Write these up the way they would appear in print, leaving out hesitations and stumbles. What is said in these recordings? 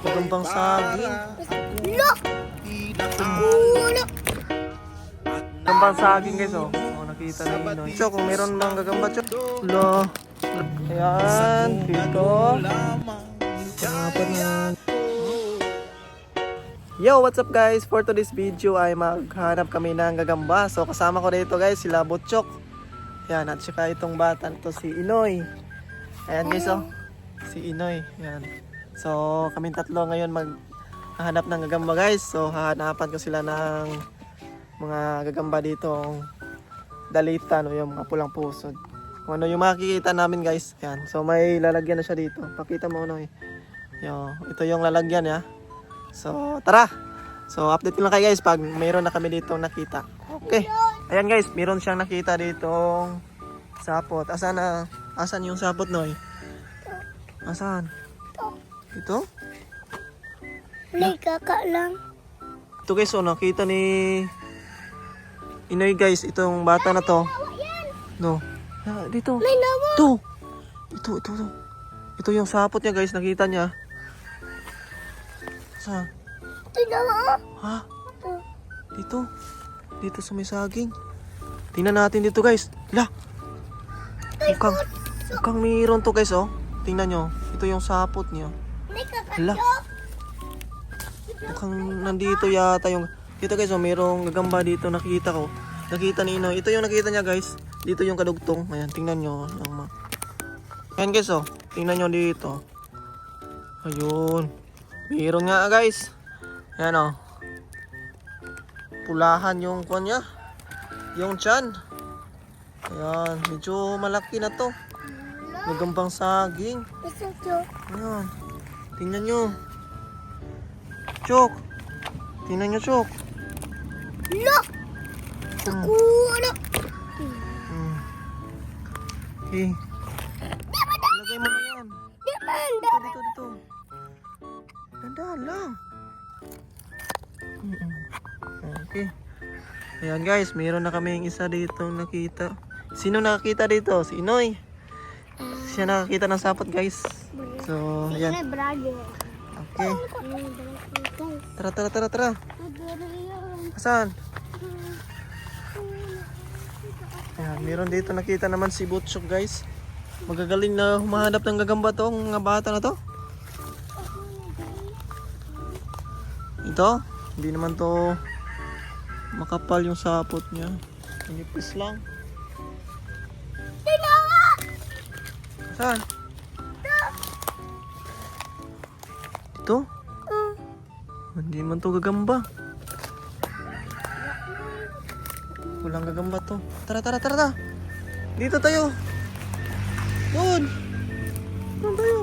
Gagambang saging. Look! Ulo! Gagambang saging guys oh. Oh, nakita ni Inoy. Chok, kung meron bang gagamba chok. Lo. Ayan, dito. Yo, what's up guys? For today's video ay maghanap kami ng gagamba. So kasama ko dito guys sila Butchok. Ayan, at saka itong bata to si Inoy. Ayan guys oh. Si Inoy. Ayan. So kami tatlo ngayon maghahanap ng gagamba guys. So hahanapan ko sila ng mga gagamba dito. Dalitan o yung mga pulang pusod. Kung ano yung makikita namin guys. Ayan. So may lalagyan na siya dito. Pakita mo Inoy. Yo, ito yung lalagyan ya. So tara. So update lang kayo guys pag mayroon na kami dito nakita. Okay. Ayan guys, mayroon siyang nakita ditong sapot. Asan yung sapot Noy? Asan? Ito? May kaka lang. Ito guys, oh, nakita ni Inoy guys, itong bata na to. No. Ah, dito. May nawa. Ito. Ito yung sapot niya guys, nakita niya. Saan? Ito nawa. Ha? Dito. Dito sa may saging. Tingnan natin dito guys. La. Mukhang mayroon to guys oh. Tingnan nyo. Ito yung sapot niya. May kaka Hala. Mukhang nandito yata yung... Dito guys oh, mayroong gagamba dito nakita ko. Nakita ni Inoy. Ito yung nakita niya guys. Dito yung kadugtong. Ayan, tingnan nyo. Ayan guys oh. Tingnan nyo dito. Ayun. Mayroon nga guys. Ayan oh. Pulahan yung kuwan niya. Yung tiyan. Ayan. Medyo malaki na to. Gagambang saging. Isa to. Ayan. Tingnan nyo. Chok. Tingnan nyo Chok. Look! Ulo! Okay. Lagay mo na yan. Diman! Dito. Dandahan lang. Okay. Ayan guys, mayroon na kaming isa dito nakita. Sino nakakita dito? Si Inoy. Siya nakakita ng sapot guys. So, ayan. May brother. Okay. Tara. Saan? Ayan, meron dito nakita naman si Butchok guys. Magagaling na humahanap ng gagamba to, ng bata na to. Ito, hindi naman to makapal yung sapot niya. Nipis lang. Saan? Ito? Hindi man to gagamba. Walang gagamba to. Tara. Dito tayo. Doon. Doon tayo.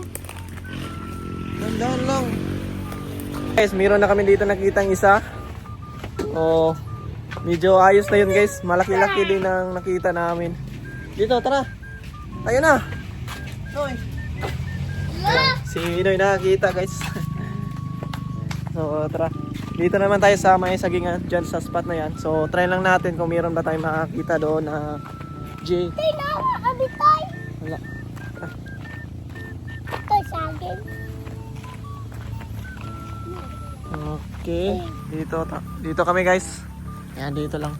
Dandahan lang. Guys, meron na kami dito nakitang isa. Oh, medyo ayos na yun guys. Malaki-laki din ang nakita namin. Dito, tara. Tayo na. Noy. Si Inoy nakakita guys. So tara. Dito naman tayo sa may sagingan dyan sa spot na yan. So try lang natin kung meron ba tayong makakita doon na J. Tinawa kami tayo. Wala. Ito saging. Okay. Dito kami guys. Ayan, dito lang.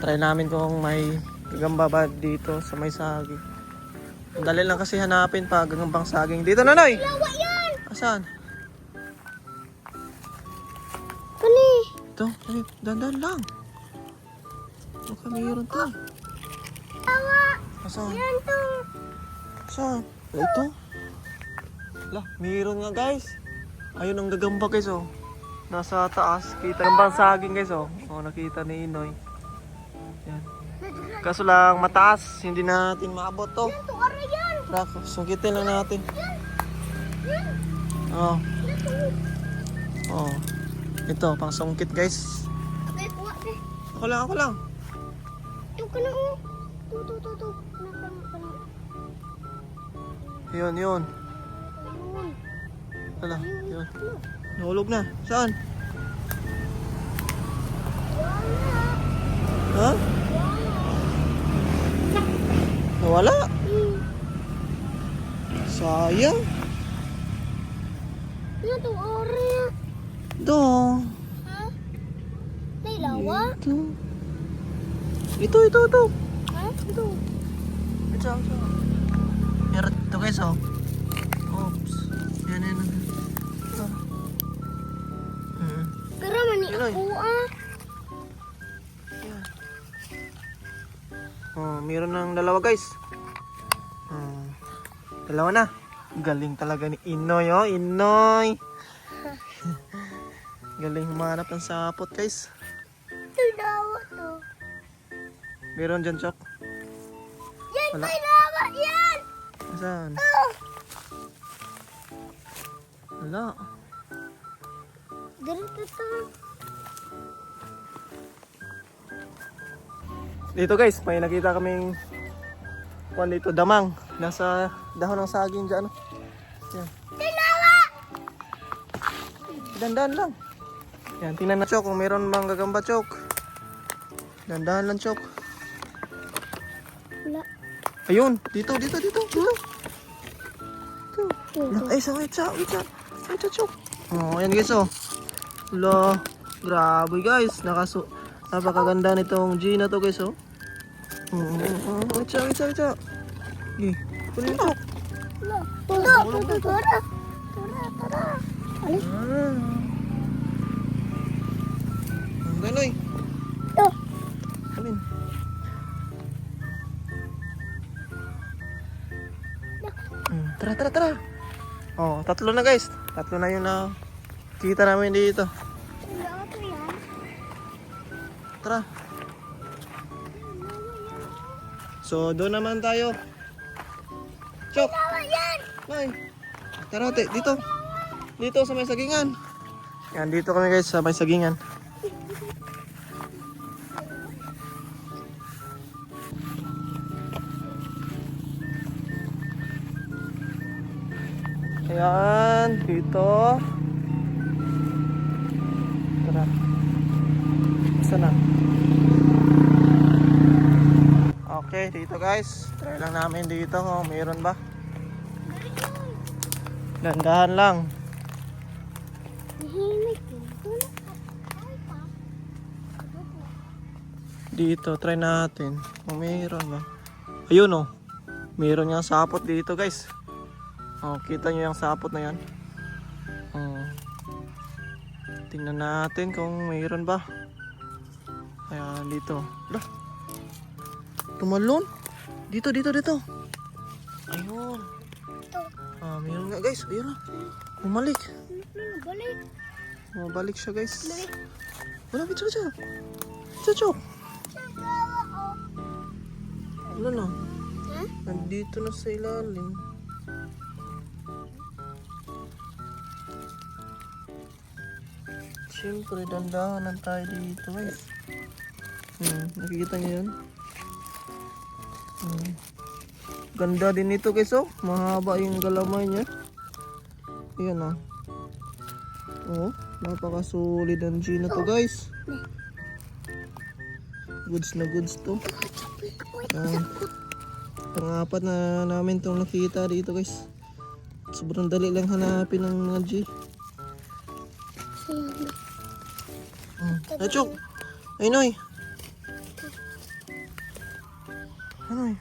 Try namin kung may gagamba ba dito sa may saging. Dali lang kasi hanapin pa gagambang saging. Dito na Noy. Lawa yan. Asan? Kani. Ito, dandan lang. Baka mayroon to. Lawa. Asan? Yan to. Saan? Ito? Lah, mayroon nga guys. Ayun ang gagamba guys oh. Nasa taas. Kita gagambang saging guys oh. Oh, nakita ni Inoy. Yan. Kaso lang mataas. Hindi natin maabot to. Ito ara yan. Tara, sungkitin lang natin. Oh. Oh. Ito, pang sungkit guys. Okay, kuha eh. Ako lang. Ito ka na oh. Ito. Yun. Ayun. Wala, yun. Nahulog na. Saan? Ha? Nawala? Sayang. Ano to, ore? Do. Ha? May lawa? Ito. Ha? Ito. Ito. Meron ito guys, oh. Oops. Yan. Ito. Pero mani Yun, oy. ako ah. Yan. Oh, meron ng dalawa guys. Dalawa na. Galing talaga ni Inoy, oh. Inoy. Galing humanap ng sapot guys. Ito lawa to. Meron dyan, Chok. Yan, Wala. may lawa yan! Saan? Oh. Wala. Ganito to. Dito guys, may nakita kaming kuwan dito, damang. Nasa dahon ng saging dyan. Yan. May lawa! Dandan lang. Yan, tingnan na Chok kung meron bang gagamba, Chok. Dandan lang, Chok. Wala. Ayun, dito. Dito. Ay, wait, Chok. Oh, ayan guys, oh. Wala. Grabe guys, napakaganda nitong G na to guys, oh. Wait, Chok. Eh, kunin mo, Chok. Wala. Tara. Alis. Ang ganoy. Ito. Alin? Tara. Oh, tatlo na guys. Tatlo na yung kita namin dito. Lawa to yan. Tara. So, doon naman tayo. Chok! Lawa yan! Nay! Tara, dito. Dito sa may sagingan. Yan, dito kami guys sa may sagingan. Ayan, dito. Tara. Saan na? Okay, dito guys. Try lang namin dito kung mayroon ba. Dandahan lang. Nahimik yun. Dito, try natin kung mayroon ba. Ayun oh. Mayroon yung sapot dito guys. Oh, kita nyo yung sapot na yan. Oh. Tingnan natin kung mayroon ba. Ayan, dito. Lah. Tumalon. Dito. Ayun. Ito. Ah, mayroon nga guys. Ayun na. Bumalik. Balik. Bumalik siya guys. Balik. Wala, Chok. Chok. Lawa oh. Wala na. Ha? Nandito na sa ilalim. Siyempre, dandahan tayo dito guys. Nakikita niyo yun? Ganda din ito guys, oh. Mahaba yung galamay niya. Ayan, oh. Oh, napakasolid ang G na to guys. Goods na goods to. Pang-apat na namin itong nakita dito guys. Sobrang dali lang hanapin ng mga G. Ay, Chok! Ay, Noy! Anoy?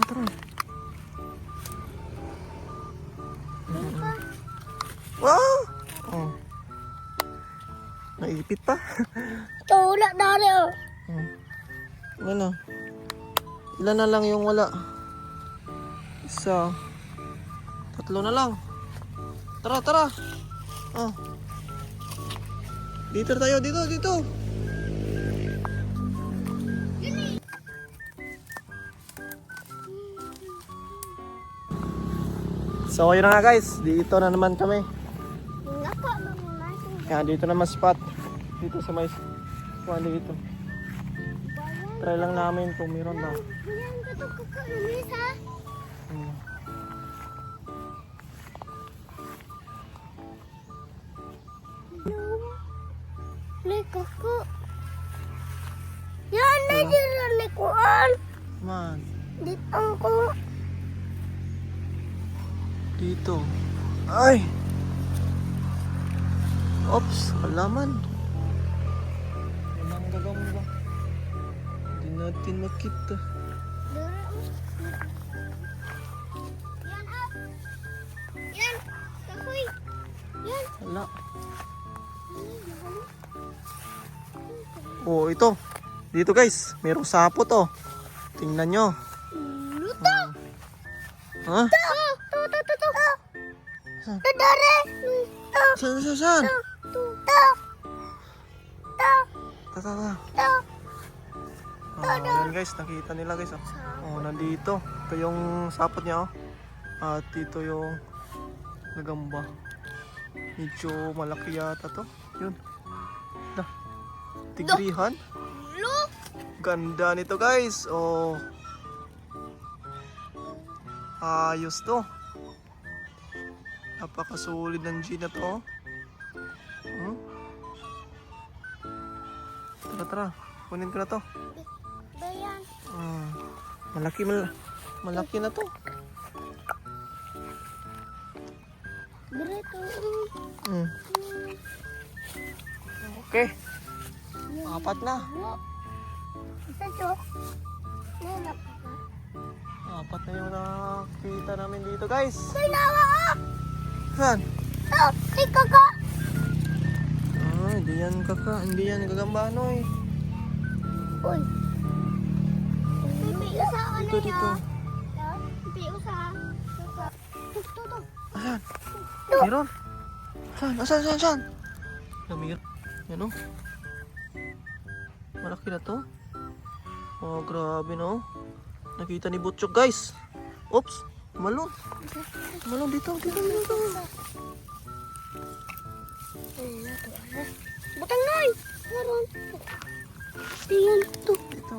Tara. Wow! Oh. Naipit pa. Ito, wala dari oh. Ano? Ilan na lang yung wala? Isa. Tatlo na lang. Tara. Oh. Dito tayo, dito. So ayun na nga guys, dito na naman kami. Naka, mamamasing. Yan, dito naman spot. Dito sa may kuwan dito. Try lang namin kung meron ba. Ganyan ka to kakalumis ha. Like ako. Yan na dito ni Kuan. Man. Dito ko. Dito. Ay! Oops, halaman. Walang gagamba. Hindi natin makita. Yan ah. Yan. Kahoy. Yan. Wala. Oh, ito. Dito guys, merong sapot oh. Tingnan nyo. Luto. Ha? To. Saan? Dare. Saan? To. Ta. Yan guys, nakita nila guys. Oh, nandito. Ito yung sapot niya oh. At dito yung gagamba. Medyo malaki yata to. Yun. Tigrihan. Look. Ganda nito guys. Oh. Ayos to. Napakasulit ng G na to. Hmm? Tara. Kunin ko na to. Bayan. Malaki na to. Direto. Hmm. Okay. Apat na. Isa chok. Nilap ka. Apat na yung nakita namin dito guys. Kailangan ah. Saan? To. Ikaw ka. Hindi yan hindi yan gagamba Noy. Uy. Pipi usa ka na Dito. ya. Pipi usa. To. Asan? Meron? Saan? Namir. Yan o. Malaki na to. Oh, grabe no. Nakita ni Butchok guys. Oops. Malon dito. Butang noy. Meron. Tingnan to. Dito.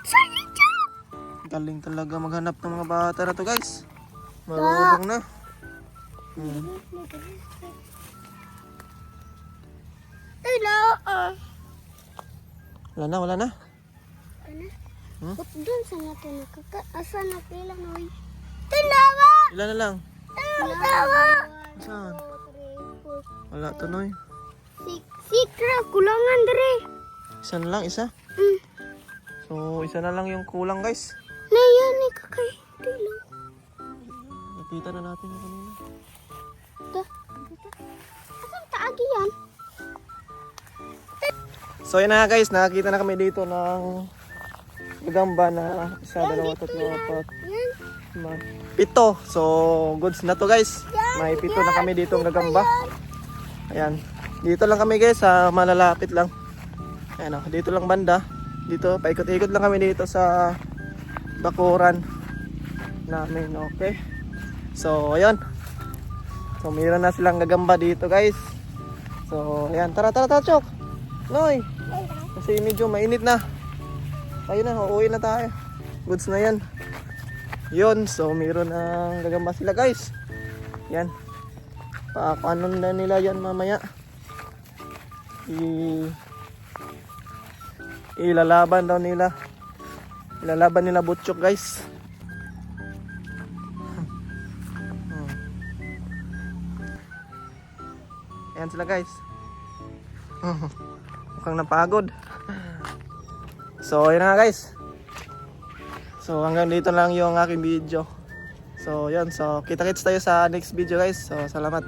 Saan ito? Galing talaga maghanap ng mga bata na to guys. Marunong na. Wala na. Hmm? Ba't dun sa natin nakakaasa na pila noy? Tinawa! Ilan na lang? Tinawa! Saan? Wala to Noy. Sikra, kulangan dere. Isa na lang, isa. So, isa na lang yung kulang guys. Nayan ni kakay. Tilo. Nakita na natin yung kanina. Asan taagi yan? So yun na guys, nakakita na kami dito ng gagamba na isa, dalawa, tatlo, apat, Yan. lima, pito. So goods na to guys. May pito na kami dito ng gagamba. Ayan. Dito lang kami guys, sa malalapit lang. Ayan o, dito lang banda. Dito, paikot-ikot lang kami dito sa bakuran namin, okay. So ayun. So mayroon na silang gagamba dito guys. So ayan, tara Chok. Noy, kasi medyo mainit na. Ayun na, uuwi na tayo. Goods na yan. Yun, so mayroon ng gagamba sila guys. Yan. Paano na nila yan mamaya. Ilalaban daw nila. Ilalaban nila Butchok guys. Ayan sila guys. Mukhang napagod. So yun na nga guys. So hanggang dito lang yung aking video. So yun, so kita-kits tayo sa next video guys. So salamat.